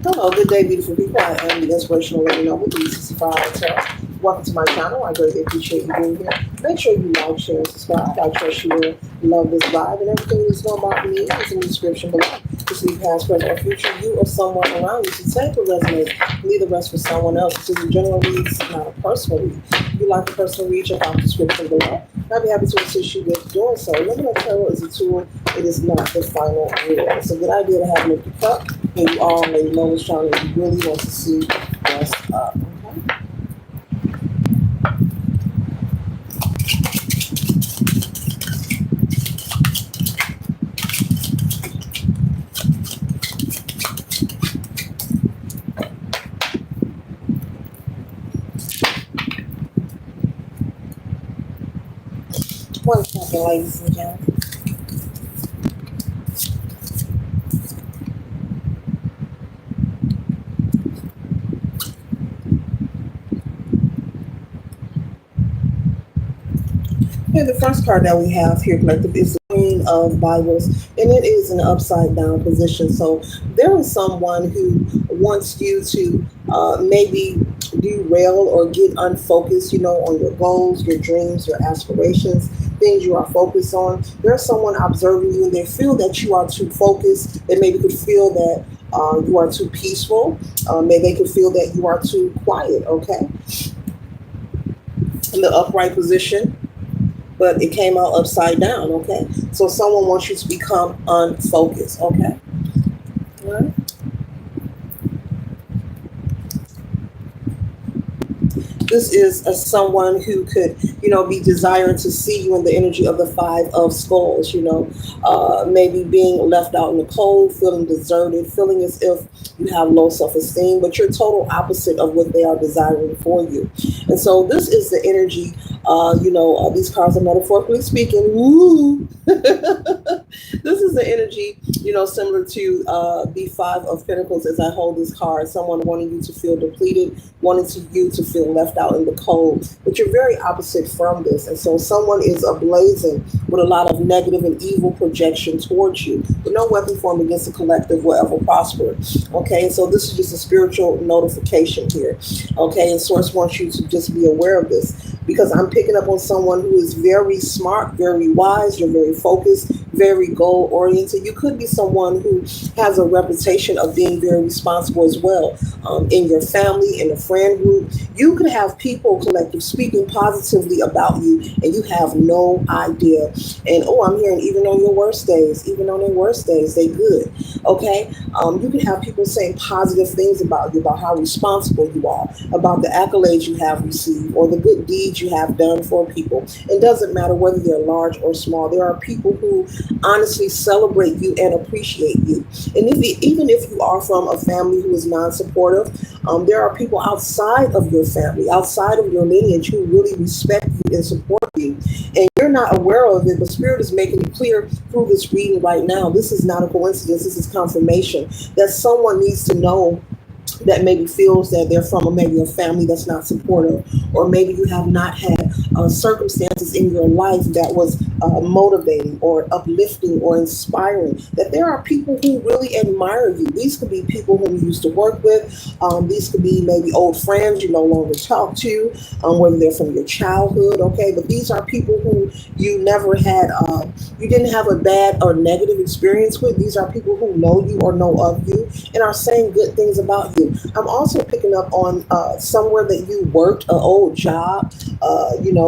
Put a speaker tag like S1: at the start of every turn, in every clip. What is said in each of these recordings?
S1: Hello, good day, beautiful people. I am the Inspirational Ladynoble, 365. Welcome to my channel. I greatly appreciate you being here. Make sure you like, share, and subscribe. I trust you will love this vibe, and everything you need to know about me is in the description below. To see past, present, or future, you or someone around you should take what resonates, leave the rest for someone else. This is a general read, it's not a personal read. If you like a personal read, check out the description below. I'd be happy to assist you with doing so. Remember that tarot is a tool, it is not the final rule. It's a good idea to have an empty cup, and you already know which channel you really want to see what's up. Okay? One second, ladies and gentlemen. Okay, the first card that we have here, collective, is the Queen of Bibles, and it is an upside down position. So there is someone who wants you to maybe derail or get unfocused, on your goals, your dreams, your aspirations, things you are focused on. There's someone observing you, and they feel that you are too focused. They maybe could feel that you are too peaceful. Maybe they could feel that you are too quiet, okay? In the upright position, but it came out upside down, okay? So someone wants you to become unfocused, okay? All right. This is someone who could, be desiring to see you in the energy of the Five of Skulls, maybe being left out in the cold, feeling deserted, feeling as if you have low self-esteem, but you're total opposite of what they are desiring for you. And so this is the energy, these cards are metaphorically speaking. Woo! This is the energy, similar to the Five of Pentacles as I hold this card. Someone wanting you to feel depleted, wanting you to feel left out in the cold. But you're very opposite from this. And so someone is ablazing with a lot of negative and evil projection towards you. But no weapon formed against the collective will ever prosper. Okay, and so this is just a spiritual notification here. Okay, and Source wants you to just be aware of this, because I'm picking up on someone who is very smart, very wise, you're very focused, very goal oriented. You could be someone who has a reputation of being very responsible as well. In your family, in a friend group, you could have people, collective, speaking positively about you, and you have no idea. And I'm hearing even on your worst days, even on their worst days, they good. Okay, you can have people saying positive things about you, about how responsible you are, about the accolades you have received, or the good deeds you have done for people. It doesn't matter whether they're large or small. There are people who honestly celebrate you and appreciate you. And even if you are from a family who is non-supportive, there are people outside of your family, outside of your lineage, who really respect you and support you. And you're not aware of it, but Spirit is making it clear through this reading right now. This is not a coincidence. This is confirmation that someone needs to know that maybe feels that they're from maybe a family that's not supportive, or maybe you have not had circumstances in your life that was motivating or uplifting or inspiring, that there are people who really admire you. These could be people who you used to work with. These could be maybe old friends you no longer talk to, whether they're from your childhood, okay? But these are people who you never had, you didn't have a bad or negative experience with. These are people who know you or know of you and are saying good things about you. I'm also picking up on somewhere that you worked, an old job.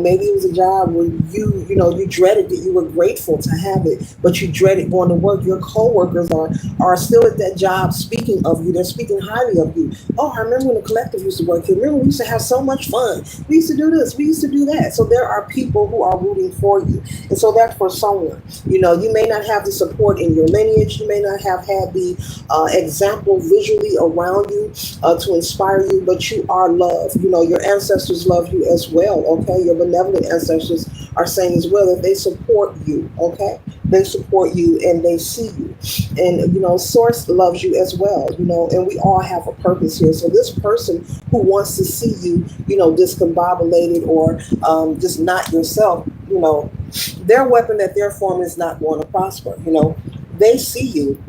S1: Maybe it was a job where you dreaded it. You were grateful to have it, but you dreaded going to work. Your coworkers are still at that job speaking of you. They're speaking highly of you. Oh, I remember when the collective used to work here. Remember, we used to have so much fun. We used to do this. We used to do that. So there are people who are rooting for you. And so that's for someone. You may not have the support in your lineage. You may not have had the example visually around you to inspire you, but you are loved. Your ancestors love you as well, okay? Your benevolent ancestors are saying as well that they support you, okay? They support you and they see you. And, Source loves you as well, and we all have a purpose here. So this person who wants to see you, discombobulated or just not yourself, their weapon that they're forming is not going to prosper. They see you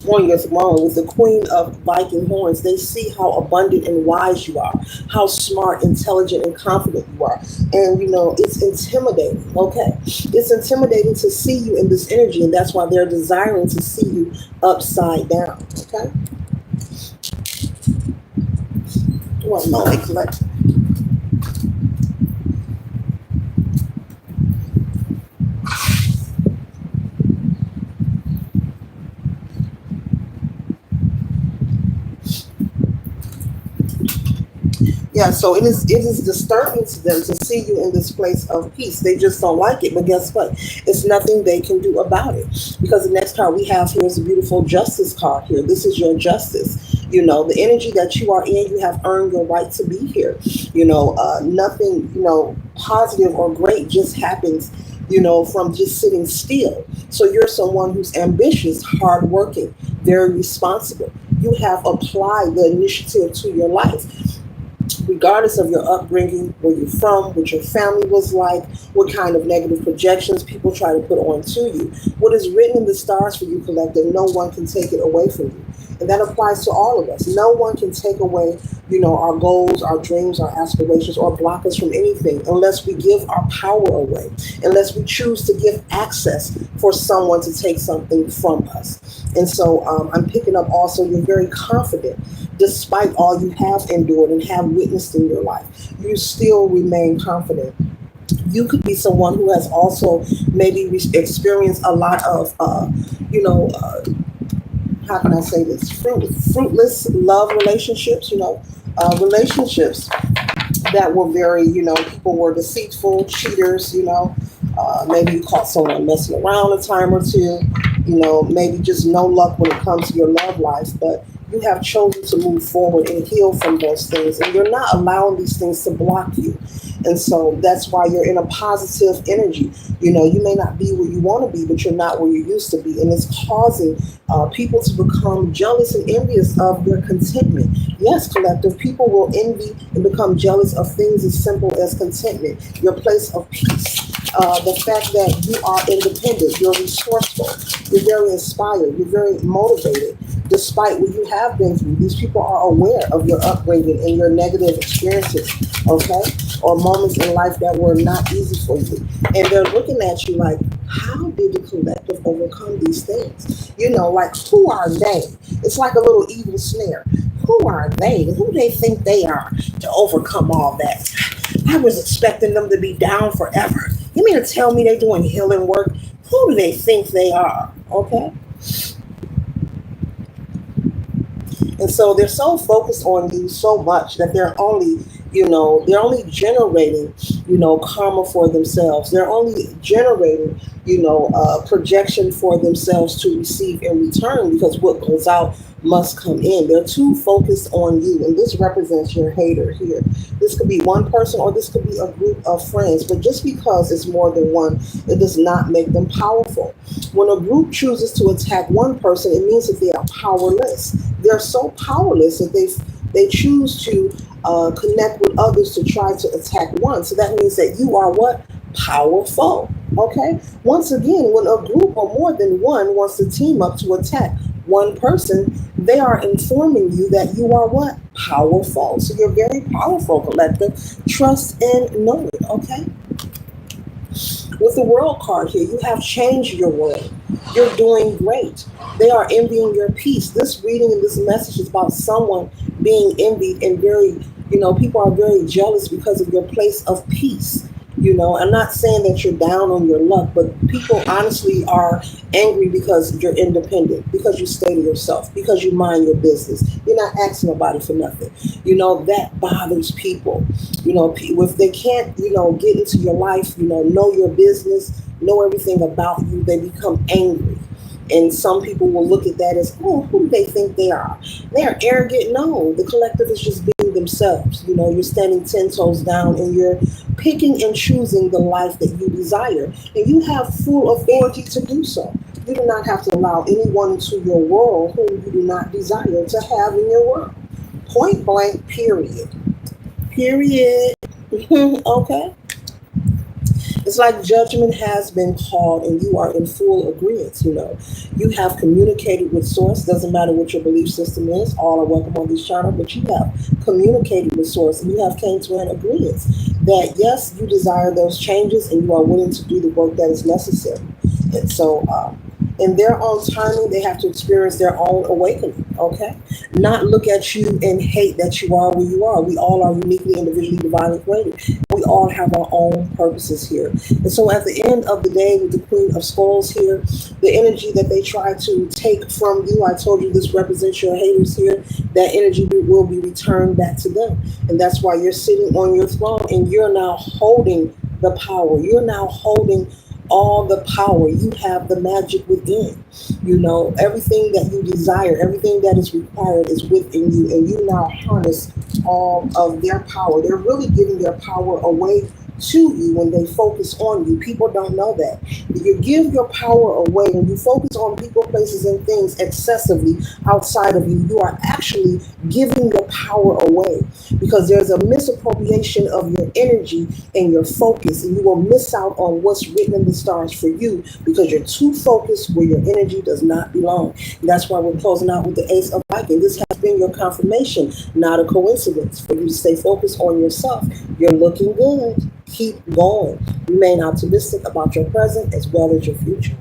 S1: on your throne with the queen of Viking horns. They see how abundant and wise you are, how smart, intelligent, and confident you are. And it's intimidating, okay? It's intimidating to see you in this energy, and that's why they're desiring to see you upside down, okay? One moment, collect. Yeah, so it is disturbing to them to see you in this place of peace. They just don't like it. But guess what? It's nothing they can do about it. Because the next card we have here is a beautiful justice card here. This is your justice. The energy that you are in, you have earned your right to be here. Nothing, positive or great just happens, from just sitting still. So you're someone who's ambitious, hardworking, very responsible. You have applied the initiative to your life regardless of your upbringing, where you're from, what your family was like, what kind of negative projections people try to put onto you. What is written in the stars for you, collective, no one can take it away from you. And that applies to all of us. No one can take away, our goals, our dreams, our aspirations, or block us from anything unless we give our power away, unless we choose to give access for someone to take something from us. And so I'm picking up also, you're very confident. Despite all you have endured and have witnessed in your life, you still remain confident. You could be someone who has also maybe experienced a lot of, how can I say this, fruitless love relationships, relationships that were very, people were deceitful, cheaters, maybe you caught someone messing around a time or two, maybe just no luck when it comes to your love life, but you have chosen to move forward and heal from those things, and you're not allowing these things to block you. And so that's why you're in a positive energy. You may not be where you want to be, but you're not where you used to be. And it's causing people to become jealous and envious of your contentment. Yes, collective, people will envy and become jealous of things as simple as contentment, your place of peace. The fact that you are independent, you're resourceful, you're very inspired, you're very motivated. Despite what you have been through, these people are aware of your upbringing and your negative experiences, okay? Or moments in life that were not easy for you. And they're looking at you like, how did the collective overcome these things? Like, who are they? It's like a little evil snare. Who are they? Who do they think they are to overcome all that? I was expecting them to be down forever. You mean to tell me they're doing healing work? Who do they think they are? Okay? And so they're so focused on you so much that they're only generating, karma for themselves. They're only generating, projection for themselves to receive in return, because what goes out must come in. They're too focused on you. And this represents your hater here. This could be one person or this could be a group of friends. But just because it's more than one, it does not make them powerful. When a group chooses to attack one person, it means that they are powerless. They're so powerless that they choose to connect with others to try to attack one. So that means that you are what? Powerful. Okay? Once again, when a group or more than one wants to team up to attack one person, they are informing you that you are what? Powerful. So you're very powerful, collective. Trust and know it, okay? With the world card here, you have changed your world. You're doing great. They are envying your peace. This reading and this message is about someone being envied and very, people are very jealous because of your place of peace. I'm not saying that you're down on your luck, but people honestly are angry because you're independent, because you stay to yourself, because you mind your business. You're not asking nobody for nothing. That bothers people. If they can't, get into your life, know your business, know everything about you, they become angry. And some people will look at that as, oh, who do they think they are? They're arrogant. No, the collective is just being themselves. You're standing 10 toes down and you're picking and choosing the life that you desire. And you have full authority to do so. You do not have to allow anyone into your world whom you do not desire to have in your world. Point blank, period. Period. Okay. It's like judgment has been called and you are in full agreement. You have communicated with source. Doesn't matter what your belief system is, all are welcome on this channel, but you have communicated with source and you have came to an agreement that yes, you desire those changes and you are willing to do the work that is necessary. And so in their own timing, they have to experience their own awakening. Okay, not look at you and hate that you are where you are. We all are uniquely, individually, divinely created. We all have our own purposes here. And so at the end of the day, with the Queen of Skulls here, the energy that they try to take from you, I told you this represents your haters here, that energy will be returned back to them. And that's why you're sitting on your throne and you're now holding the power. You're now holding all the power. You have the magic within. Everything that you desire, everything that is required is within you, and you now harness all of their power. They're really giving their power away to you when they focus on you. People don't know that. You give your power away when you focus on people, places, and things excessively outside of you. You are actually giving your power away because there's a misappropriation of your energy and your focus, and you will miss out on what's written in the stars for you because you're too focused where your energy does not belong. And that's why we're closing out with the Ace of Viking. This has been your confirmation, not a coincidence, for you to stay focused on yourself. You're looking good. Keep going. Remain optimistic about your present as well as your future.